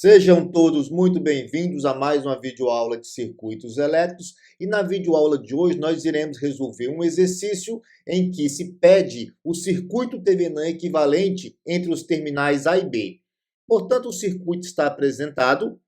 Sejam todos muito bem-vindos a mais uma videoaula de circuitos elétricos e na videoaula de hoje nós iremos resolver um exercício em que se pede o circuito Thevenin equivalente entre os terminais A e B. Portanto, o circuito está apresentado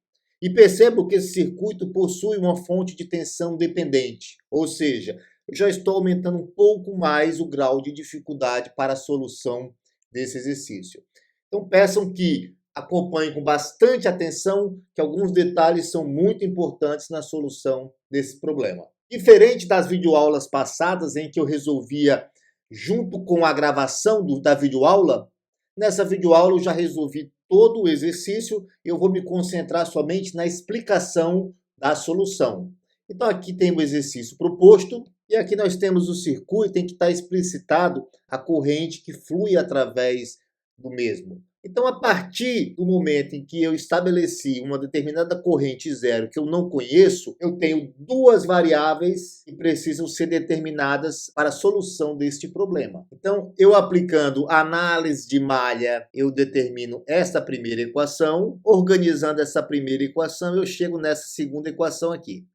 e percebo que esse circuito possui uma fonte de tensão dependente, ou seja, eu já estou aumentando um pouco mais o grau de dificuldade para a solução desse exercício. Então peçam que acompanhe com bastante atenção, que alguns detalhes são muito importantes na solução desse problema. Diferente das videoaulas passadas, em que eu resolvia junto com a gravação da videoaula, nessa videoaula eu já resolvi todo o exercício, eu vou me concentrar somente na explicação da solução. Então aqui tem o exercício proposto, e aqui nós temos o circuito em que está explicitado a corrente que flui através do mesmo. Então, a partir do momento em que eu estabeleci uma determinada corrente zero que eu não conheço, eu tenho duas variáveis que precisam ser determinadas para a solução deste problema. Então, eu aplicando análise de malha, eu determino esta primeira equação. Organizando essa primeira equação, eu chego nessa segunda equação aqui.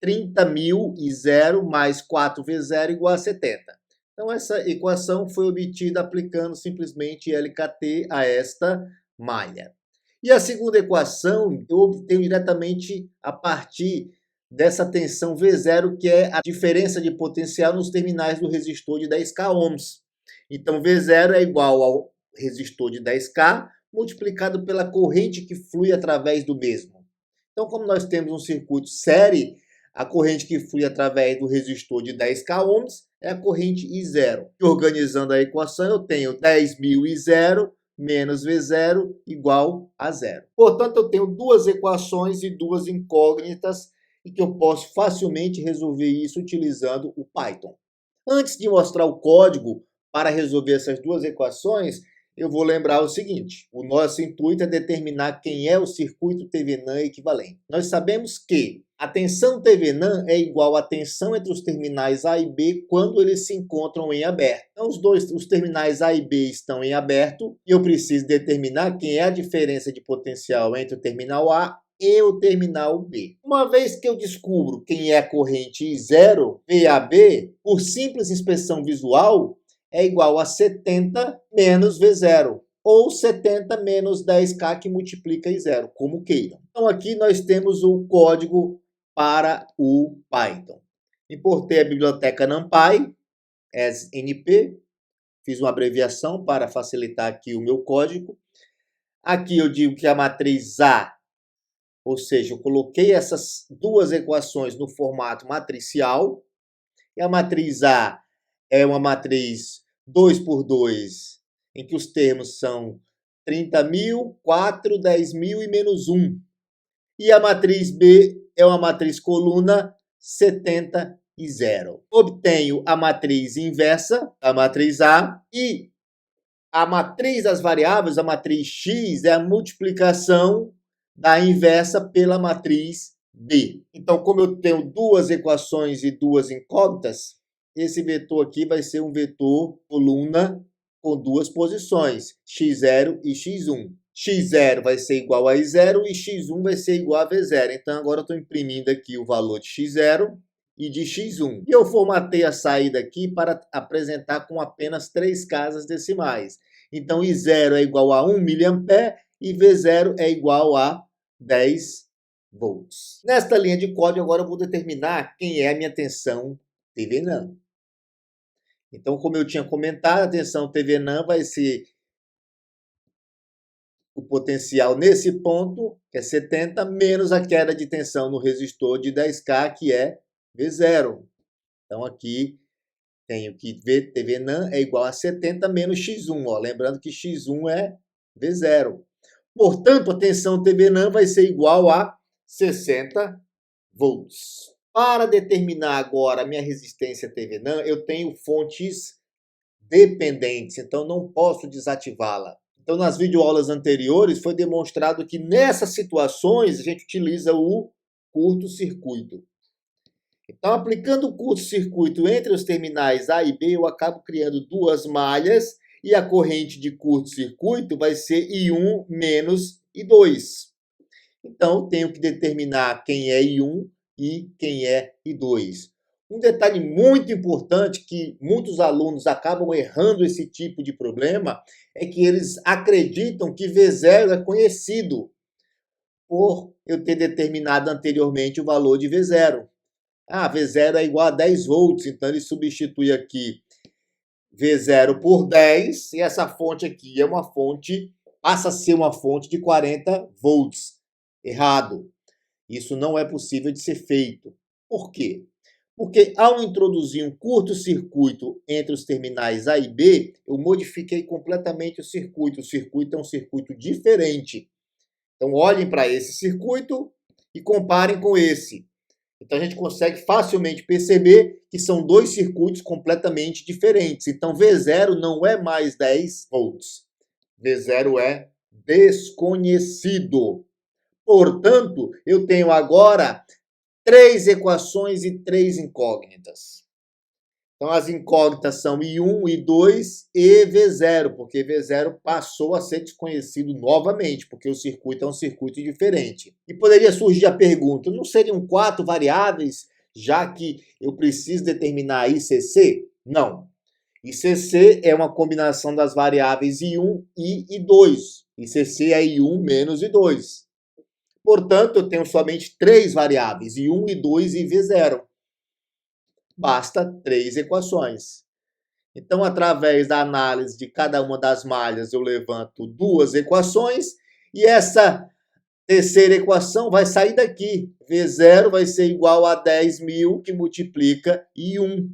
30.000 e 0 mais 4V0 igual a 70. Então, essa equação foi obtida aplicando simplesmente LKT a esta malha. E a segunda equação eu obtenho diretamente a partir dessa tensão V0, que é a diferença de potencial nos terminais do resistor de 10K ohms. Então, V0 é igual ao resistor de 10K multiplicado pela corrente que flui através do mesmo. Então, como nós temos um circuito série, a corrente que flui através do resistor de 10K ohms é a corrente I0. E organizando a equação, eu tenho 10.000 I0 menos V0 igual a 0. Portanto, eu tenho duas equações e duas incógnitas e que eu posso facilmente resolver isso utilizando o Python. Antes de mostrar o código para resolver essas duas equações, eu vou lembrar o seguinte: o nosso intuito é determinar quem é o circuito Thevenin equivalente. Nós sabemos que a tensão Thevenin é igual à tensão entre os terminais A e B quando eles se encontram em aberto. Então, os terminais A e B estão em aberto e eu preciso determinar quem é a diferença de potencial entre o terminal A e o terminal B. Uma vez que eu descubro quem é a corrente I0, VAB, por simples inspeção visual, é igual a 70 menos V0, ou 70 menos 10K que multiplica I0, como queiram. Então aqui nós temos o código para o Python. Importei a biblioteca NumPy, SNP, fiz uma abreviação para facilitar aqui o meu código. Aqui eu digo que a matriz A, ou seja, eu coloquei essas duas equações no formato matricial, e a matriz A é uma matriz 2 por 2, em que os termos são 30.000, 4, 10.000 e menos 1. E a matriz B é uma matriz coluna 70 e 0. Obtenho a matriz inversa, a matriz A, e a matriz das variáveis, a matriz X, é a multiplicação da inversa pela matriz B. Então, como eu tenho duas equações e duas incógnitas, esse vetor aqui vai ser um vetor coluna com duas posições, x0 e x1. x0 vai ser igual a I0 e x1 vai ser igual a V0. Então, agora eu estou imprimindo aqui o valor de x0 e de x1. E eu formatei a saída aqui para apresentar com apenas 3 casas decimais. Então, I0 é igual a 1 mA e V0 é igual a 10 volts. Nesta linha de código, agora eu vou determinar quem é a minha tensão Thevenin. Então, como eu tinha comentado, a tensão Thevenin vai ser o potencial nesse ponto, que é 70, menos a queda de tensão no resistor de 10K, que é V0. Então, aqui tenho que Thevenin é igual a 70 menos x1. Ó. Lembrando que x1 é V0. Portanto, a tensão Thevenin vai ser igual a 60 volts. Para determinar agora a minha resistência Thevenin, eu tenho fontes dependentes, então não posso desativá-la. Então, nas videoaulas anteriores, foi demonstrado que nessas situações a gente utiliza o curto-circuito. Então, aplicando o curto-circuito entre os terminais A e B, eu acabo criando duas malhas e a corrente de curto-circuito vai ser I1 menos I2. Então, eu tenho que determinar quem é I1 e quem é I2. Um detalhe muito importante que muitos alunos acabam errando esse tipo de problema é que eles acreditam que V0 é conhecido por eu ter determinado anteriormente o valor de V0. Ah, V0 é igual a 10 volts, então ele substitui aqui V0 por 10 e essa fonte aqui é uma fonte, passa a ser uma fonte de 40 volts. Errado. Isso não é possível de ser feito. Por quê? Porque ao introduzir um curto-circuito entre os terminais A e B, eu modifiquei completamente o circuito. O circuito é um circuito diferente. Então, olhem para esse circuito e comparem com esse. Então, a gente consegue facilmente perceber que são dois circuitos completamente diferentes. Então, V0 não é mais 10 volts. V0 é desconhecido. Portanto, eu tenho agora 3 equações e 3 incógnitas. Então, as incógnitas são I1, I2 e V0, porque V0 passou a ser desconhecido novamente, porque o circuito é um circuito diferente. E poderia surgir a pergunta, não seriam 4 variáveis, já que eu preciso determinar ICC? Não. ICC é uma combinação das variáveis I1 e I2. ICC é I1 menos I2. Portanto, eu tenho somente 3 variáveis, I1, I2 e V0. Basta 3 equações. Então, através da análise de cada uma das malhas, eu levanto 2 equações e essa terceira equação vai sair daqui. V0 vai ser igual a 10.000 que multiplica I1.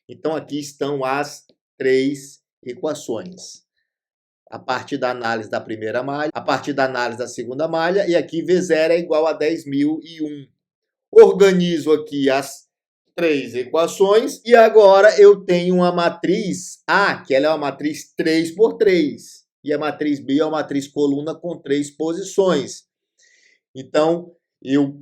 Então, aqui estão as 3 equações. A partir da análise da primeira malha, a partir da análise da segunda malha, e aqui V0 é igual a 10.001. Organizo aqui as 3 equações, e agora eu tenho uma matriz A, que ela é uma matriz 3 por 3, e a matriz B é uma matriz coluna com 3 posições. Então, eu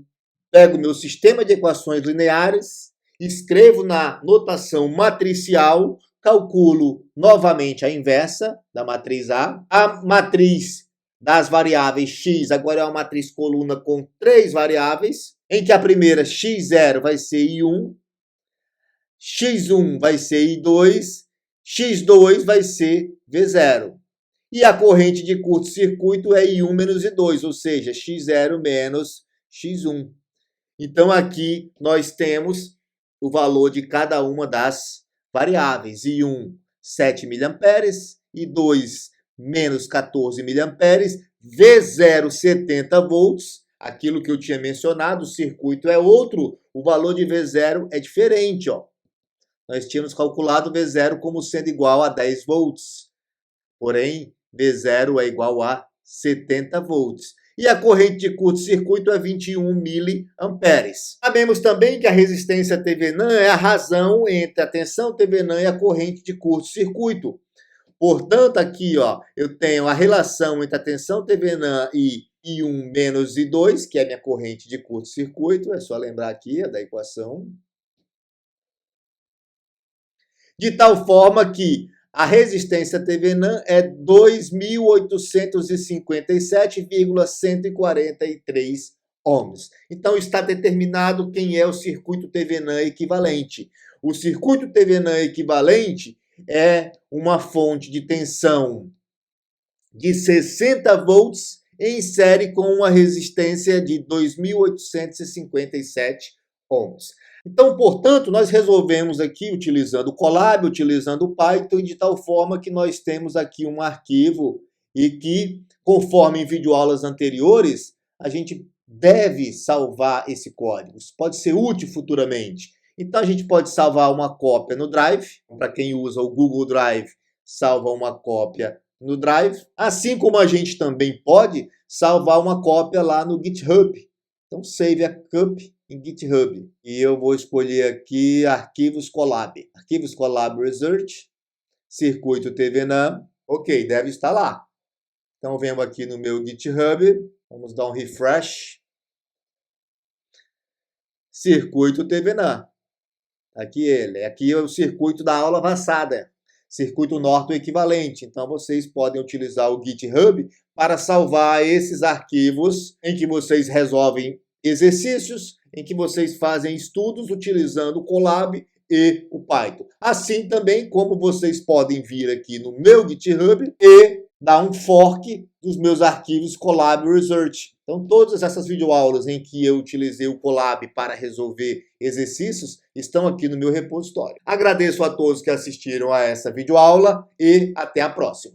pego meu sistema de equações lineares, escrevo na notação matricial, calculo novamente a inversa da matriz A. A matriz das variáveis x agora é uma matriz coluna com 3 variáveis, em que a primeira x0 vai ser I1, x1 vai ser I2, x2 vai ser V0. E a corrente de curto-circuito é I1 menos I2, ou seja, x0 menos x1. Então, aqui nós temos o valor de cada uma das variáveis. I1, 7 mA, I2, menos 14 mA, V0, 70 volts, aquilo que eu tinha mencionado, o circuito é outro, o valor de V0 é diferente, ó. Nós tínhamos calculado V0 como sendo igual a 10 volts, porém, V0 é igual a 70 volts. E a corrente de curto-circuito é 21 miliamperes. Sabemos também que a resistência Thevenin é a razão entre a tensão Thevenin e a corrente de curto-circuito. Portanto, aqui ó, eu tenho a relação entre a tensão Thevenin e I1 menos I2, que é a minha corrente de curto-circuito. É só lembrar aqui da equação. De tal forma que a resistência Thevenin é 2.857,143 ohms. Então, está determinado quem é o circuito Thevenin equivalente. O circuito Thevenin equivalente é uma fonte de tensão de 60 volts em série com uma resistência de 2.857 ohms. Então, portanto, nós resolvemos aqui, utilizando o Colab, utilizando o Python, de tal forma que nós temos aqui um arquivo e que, conforme em videoaulas anteriores, a gente deve salvar esse código. Isso pode ser útil futuramente. Então, a gente pode salvar uma cópia no Drive. Para quem usa o Google Drive, salva uma cópia no Drive. Assim como a gente também pode salvar uma cópia lá no GitHub. Então, save a copy em GitHub. E eu vou escolher aqui arquivos Colab. Arquivos Colab Research, circuito Thevenin. Ok, deve estar lá. Então, venho aqui no meu GitHub. Vamos dar um refresh. Circuito Thevenin. Aqui ele. Aqui é o circuito da aula passada. circuito norte equivalente. Então vocês podem utilizar o GitHub para salvar esses arquivos em que vocês resolvem exercícios, em que vocês fazem estudos utilizando o Colab e o Python. Assim também como vocês podem vir aqui no meu GitHub e dar um fork dos meus arquivos Colab Research. Então todas essas videoaulas em que eu utilizei o Colab para resolver exercícios estão aqui no meu repositório. Agradeço a todos que assistiram a essa videoaula e até a próxima.